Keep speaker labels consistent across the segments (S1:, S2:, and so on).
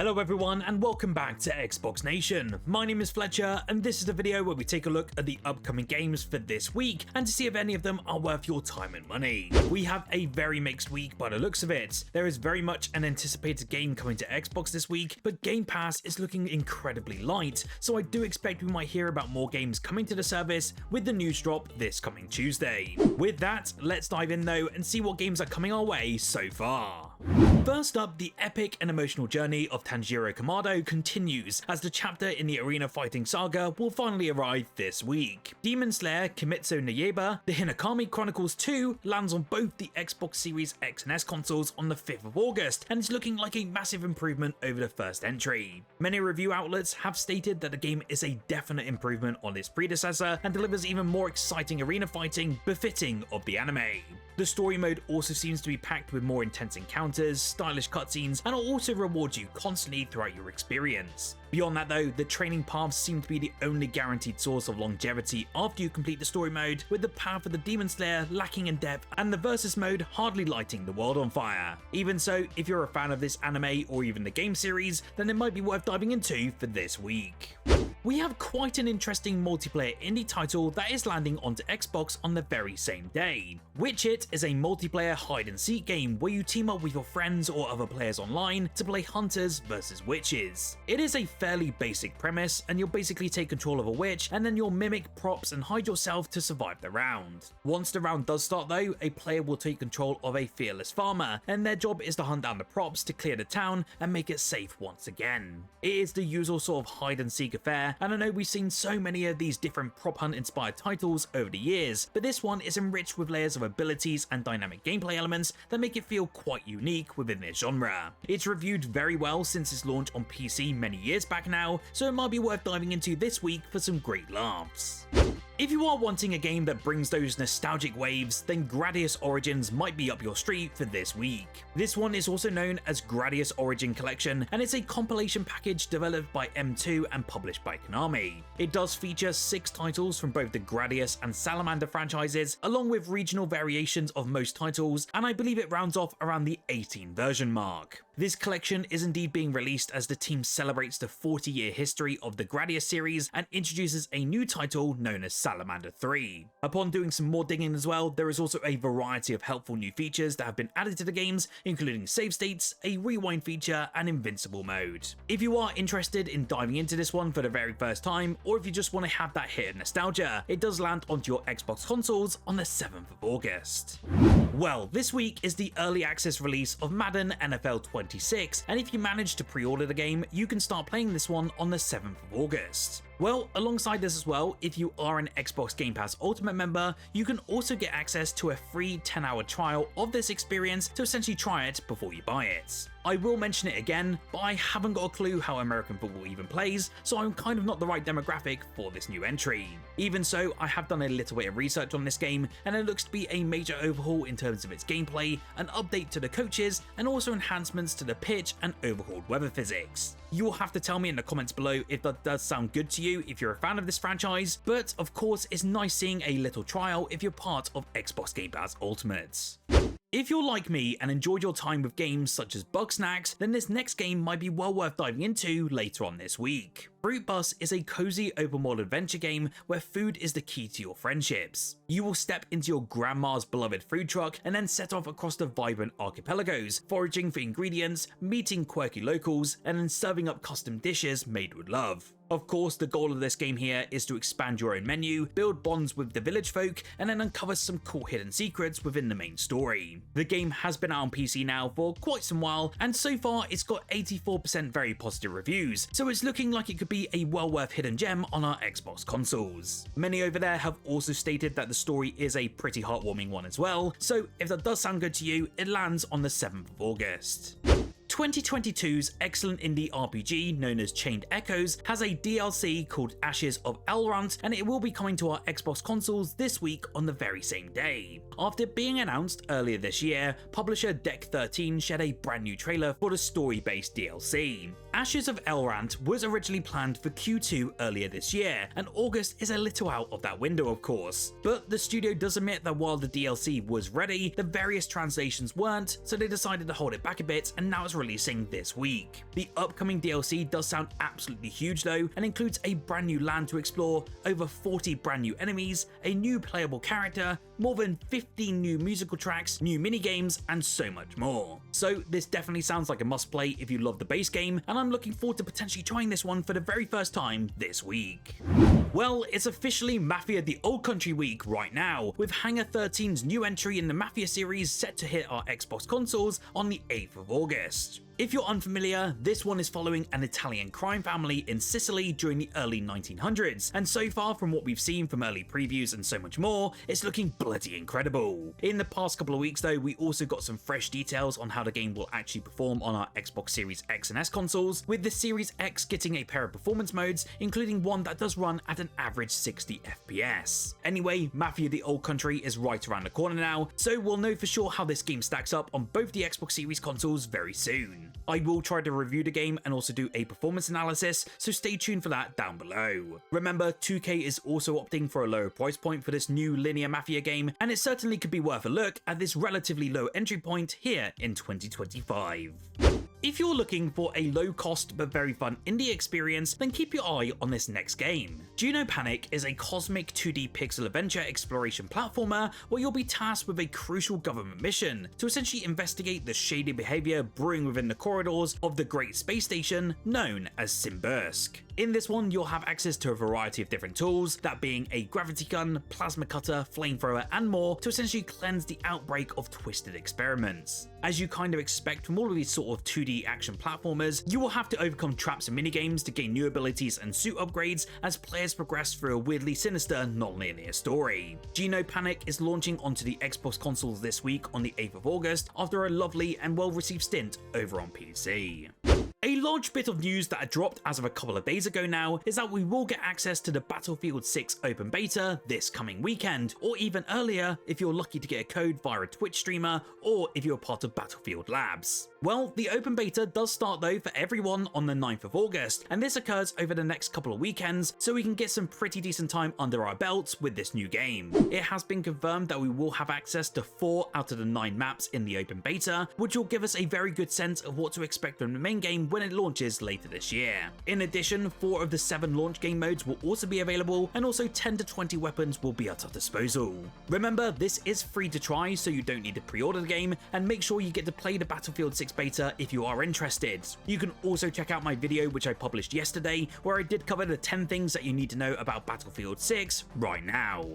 S1: Hello everyone and welcome back to Xbox Nation. My name is Fletcher and this is the video where we take a look at the upcoming games for this week and to see if any of them are worth your time and money. We have a very mixed week by the looks of it. There is very much an anticipated game coming to Xbox this week, but Game Pass is looking incredibly light, so I do expect we might hear about more games coming to the service with the news drop this coming Tuesday. With that, let's dive in though and see what games are coming our way so far. First up, the epic and emotional journey of Tanjiro Kamado continues as the chapter in the arena fighting saga will finally arrive this week. Demon Slayer Kimetsu no Yaiba, The Hinokami Chronicles 2 lands on both the Xbox Series X and S consoles on the 5th of August and is looking like a massive improvement over the first entry. Many review outlets have stated that the game is a definite improvement on its predecessor and delivers even more exciting arena fighting befitting of the anime. The story mode also seems to be packed with more intense encounters, stylish cutscenes, and will also reward you constantly throughout your experience. Beyond that though, the training paths seem to be the only guaranteed source of longevity after you complete the story mode, with the path of the Demon Slayer lacking in depth and the versus mode hardly lighting the world on fire. Even so, if you're a fan of this anime or even the game series, then it might be worth diving into for this week. We have quite an interesting multiplayer indie title that is landing onto Xbox on the very same day. Witch It is a multiplayer hide-and-seek game where you team up with your friends or other players online to play hunters versus witches. It is a fairly basic premise, and you'll basically take control of a witch and then you'll mimic props and hide yourself to survive the round. Once the round does start though, a player will take control of a fearless farmer, and their job is to hunt down the props to clear the town and make it safe once again. It is the usual sort of hide-and-seek affair, and I know we've seen so many of these different prop hunt inspired titles over the years, but this one is enriched with layers of abilities and dynamic gameplay elements that make it feel quite unique within this genre. It's reviewed very well since its launch on PC many years back now, so it might be worth diving into this week for some great laughs. If you are wanting a game that brings those nostalgic waves, then Gradius Origins might be up your street for this week. This one is also known as Gradius Origin Collection, and it's a compilation package developed by M2 and published by Konami. It does feature 6 titles from both the Gradius and Salamander franchises, along with regional variations of most titles, and I believe it rounds off around the 18 version mark. This collection is indeed being released as the team celebrates the 40-year history of the Gradius series and introduces a new title known as Salamander 3. Upon doing some more digging as well, there is also a variety of helpful new features that have been added to the games, including save states, a rewind feature, and invincible mode. If you are interested in diving into this one for the very first time, or if you just want to have that hit of nostalgia, it does land onto your Xbox consoles on the 7th of August. Well, this week is the early access release of Madden NFL 26, and if you manage to pre-order the game, you can start playing this one on the 7th of August. Well, alongside this as well, if you are an Xbox Game Pass Ultimate member, you can also get access to a free 10-hour trial of this experience to essentially try it before you buy it. I will mention it again, but I haven't got a clue how American football even plays, so I'm kind of not the right demographic for this new entry. Even so, I have done a little bit of research on this game, and it looks to be a major overhaul in terms of its gameplay, an update to the coaches, and also enhancements to the pitch and overhauled weather physics. You will have to tell me in the comments below if that does sound good to you if you're a fan of this franchise, but of course it's nice seeing a little trial if you're part of Xbox Game Pass Ultimate. If you're like me and enjoyed your time with games such as Bugsnax, then this next game might be well worth diving into later on this week. Fruit Bus is a cozy open world adventure game where food is the key to your friendships. You will step into your grandma's beloved food truck and then set off across the vibrant archipelagos, foraging for ingredients, meeting quirky locals, and then serving up custom dishes made with love. Of course, the goal of this game here is to expand your own menu, build bonds with the village folk, and then uncover some cool hidden secrets within the main story. The game has been out on PC now for quite some while, and so far it's got 84% very positive reviews, so it's looking like it could be a well worth hidden gem on our Xbox consoles. Many over there have also stated that the story is a pretty heartwarming one as well, so if that does sound good to you, it lands on the 7th of August. 2022's excellent indie RPG known as Chained Echoes has a DLC called Ashes of Elrond, and it will be coming to our Xbox consoles this week on the very same day. After being announced earlier this year, publisher Deck 13 shared a brand new trailer for the story-based DLC. Ashes of Elrond was originally planned for Q2 earlier this year, and August is a little out of that window of course. But the studio does admit that while the DLC was ready, the various translations weren't, so they decided to hold it back a bit, and now it's releasing this week. The upcoming DLC does sound absolutely huge though, and includes a brand new land to explore, over 40 brand new enemies, a new playable character, more than 15 new musical tracks, new minigames, and so much more. So this definitely sounds like a must play if you love the base game, and I'm looking forward to potentially trying this one for the very first time this week. Well, it's officially Mafia the Old Country week right now, with Hangar 13's new entry in the Mafia series set to hit our Xbox consoles on the 8th of August. If you're unfamiliar, this one is following an Italian crime family in Sicily during the early 1900s, and so far from what we've seen from early previews and so much more, it's looking bloody incredible. In the past couple of weeks though, we also got some fresh details on how the game will actually perform on our Xbox Series X and S consoles, with the Series X getting a pair of performance modes, including one that does run at an average 60 FPS. Anyway, Mafia the Old Country is right around the corner now, so we'll know for sure how this game stacks up on both the Xbox Series consoles very soon. I will try to review the game and also do a performance analysis, so stay tuned for that down below. Remember, 2K is also opting for a lower price point for this new linear Mafia game, and it certainly could be worth a look at this relatively low entry point here in 2025. If you're looking for a low-cost but very fun indie experience, then keep your eye on this next game. Genopanic is a cosmic 2D pixel adventure exploration platformer where you'll be tasked with a crucial government mission to essentially investigate the shady behavior brewing within the corridors of the Great Space Station known as Simbursk. In this one, you'll have access to a variety of different tools, that being a gravity gun, plasma cutter, flamethrower, and more, to essentially cleanse the outbreak of twisted experiments. As you kind of expect from all of these sort of 2D action platformers, you will have to overcome traps and minigames to gain new abilities and suit upgrades as players progress through a weirdly sinister, non-linear story. Genopanic is launching onto the Xbox consoles this week on the 8th of August after a lovely and well-received stint over on PC. A large bit of news that had dropped as of a couple of days ago now is that we will get access to the Battlefield 6 open beta this coming weekend, or even earlier if you're lucky to get a code via a Twitch streamer or if you're part of Battlefield Labs. Well, the open beta does start though for everyone on the 9th of August, and this occurs over the next couple of weekends, so we can get some pretty decent time under our belts with this new game. It has been confirmed that we will have access to 4 out of the 9 maps in the open beta, which will give us a very good sense of what to expect from the main game when it launches later this year. In addition, 4 of the 7 launch game modes will also be available, and also 10 to 20 weapons will be at our disposal. Remember, this is free to try, so you don't need to pre-order the game, and make sure you get to play the Battlefield 6 beta if you are interested. You can also check out my video which I published yesterday, where I did cover the 10 things that you need to know about Battlefield 6 right now.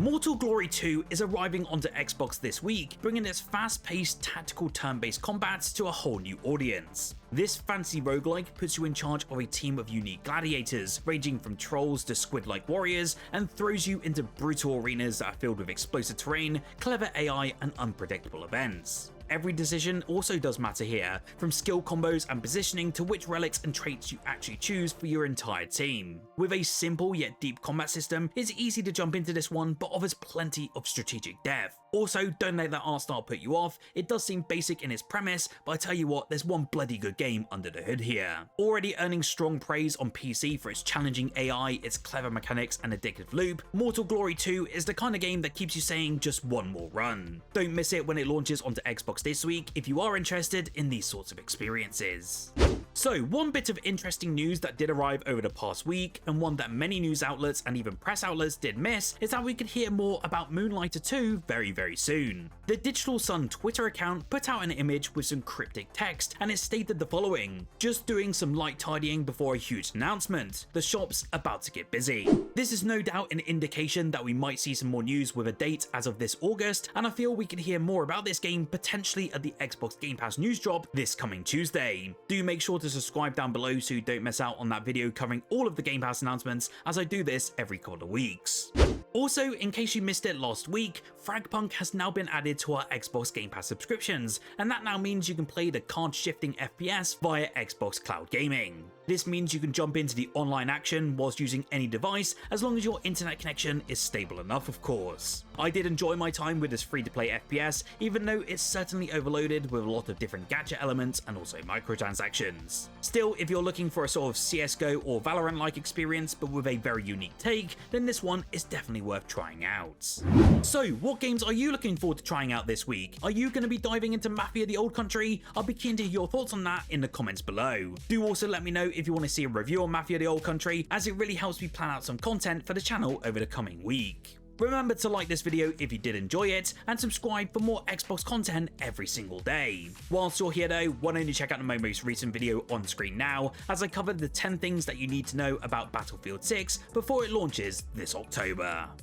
S1: Mortal Glory 2 is arriving onto Xbox this week, bringing its fast-paced tactical turn-based combat to a whole new audience. This fancy roguelike puts you in charge of a team of unique gladiators, ranging from trolls to squid-like warriors, and throws you into brutal arenas that are filled with explosive terrain, clever AI, and unpredictable events. Every decision also does matter here, from skill combos and positioning to which relics and traits you actually choose for your entire team. With a simple yet deep combat system, it's easy to jump into this one, but offers plenty of strategic depth. Also, don't let that art style put you off. It does seem basic in its premise, but I tell you what, there's one bloody good game under the hood here. Already earning strong praise on PC for its challenging AI, its clever mechanics, and addictive loop, Mortal Glory 2 is the kind of game that keeps you saying just one more run. Don't miss it when it launches onto Xbox this week if you are interested in these sorts of experiences. So, one bit of interesting news that did arrive over the past week, and one that many news outlets and even press outlets did miss, is that we could hear more about Moonlighter 2 very soon. The Digital Sun Twitter account put out an image with some cryptic text, and it stated the following: "Just doing some light tidying before a huge announcement. The shop's about to get busy." This is no doubt an indication that we might see some more news with a date as of this August, and I feel we can hear more about this game potentially at the Xbox Game Pass news drop this coming Tuesday. Do make sure to subscribe down below so you don't miss out on that video covering all of the Game Pass announcements, as I do this every couple of weeks. Also, in case you missed it last week, Fragpunk has now been added to our Xbox Game Pass subscriptions, and that now means you can play the card-shifting FPS via Xbox Cloud Gaming. This means you can jump into the online action whilst using any device, as long as your internet connection is stable enough, of course. I did enjoy my time with this free-to-play FPS, even though it's certainly overloaded with a lot of different gadget elements and also microtransactions. Still, if you're looking for a sort of CSGO or Valorant-like experience but with a very unique take, then this one is definitely worth trying out. So, what What games are you looking forward to trying out this week? Are you going to be diving into Mafia the Old Country? I'll be keen to hear your thoughts on that in the comments below. Do also let me know if you want to see a review on Mafia the Old Country, as it really helps me plan out some content for the channel over the coming week. Remember to like this video if you did enjoy it, and subscribe for more Xbox content every single day. Whilst you're here though, why don't you check out my most recent video on screen now, as I covered the 10 things that you need to know about Battlefield 6 before it launches this October.